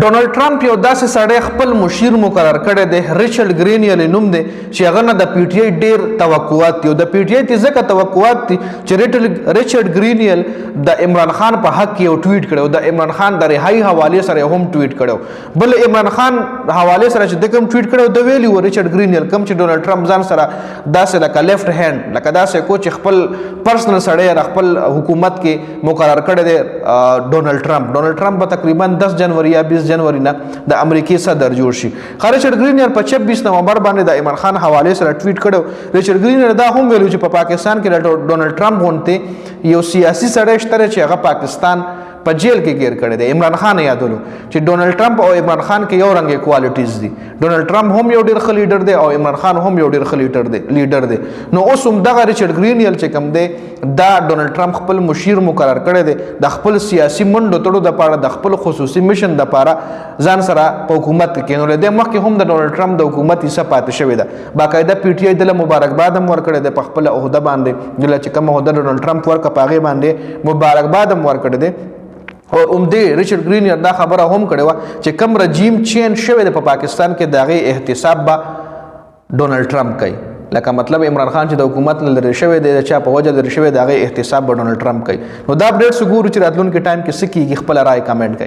ډونالد ټرمپ یو داسې سړی خپل مشیر مقرر کړی دی ریچارډ ګرینیل نوم دی چې هغه نه د پی ټی آی ډیر توقعات دي او د پی ټی آی ته ځکه توقعات دي چې ریچارډ ګرینیل د عمران خان په حق کې یو ټویټ کړو د عمران خان د رهایی حواله سره هم ټویټ کړو بل عمران خان حواله سره چې د کوم ټویټ کړو د ویلی و ریچارډ ګرینیل کوم چې ډونالد ټرمپ ځان سره داسې لکه لیفټ هاند لکه داسې کو چې خپل پرسنل سړی خپل حکومت کې مقرر کړی دی ډونالد ټرمپ تقریبا 10 جنوري یا 20 جنوري نه د امریکای صدر جوړ شي. ریچارډ ګرینیل په 26 نومبر باندې د عمران خان حواله سره ټویټ کړو. ریچارډ ګرینیل دا هم ویلو چې په پاکستان کې ډونالد ټرمپ غونته یو سیاسي سړی شته چې هغه پاکستان په جیل کې گیر کړی دی. عمران خان یادولو چې ډونالد ټرمپ او عمران خان کې یو رنګ کوالټیز دي. ډونالد ټرمپ هم یو ډیر ښه لیډر دی او عمران خان هم یو ډیر ښه لیډر دی. نو اوس هم دغه ریچارډ ګرینیل چې کوم دی دا ډونالد ټرمپ خپل مشیر مقرر کړی دی د خپل سیاسي منډو تړو د پاره د خپل خصوصي میشن د پاره ځان سره په حکومت کې نو د مخکې هم د ډونالد ټرمپ د حکومت حصہ پاتې شوی ده. باقاعده پی ټی آی د مبارکباد هم ورکړی دی په خپل عہده باندې دله چې کوم عہده ډونالد ټرمپ ورکړه په هغې باندې مبارکباد هم ورکړی دی. او دې ریچارډ ګرینیل دا خبره هم کړې وه چې کوم رجیم چینج شوی دی په پاکستان کې د هغې احتساب به ډونالد ټرمپ کوي. لکه مطلب عمران خان چې د حکومت نه لرې شوی دی د چا په وجه لرې شوی د هغې احتساب به ډونالد ټرمپ کوي. نو دا اپډیټس ګورو چې راتلونکي ټایم کې څه کېږي. خپله رایې کمنټ کوي.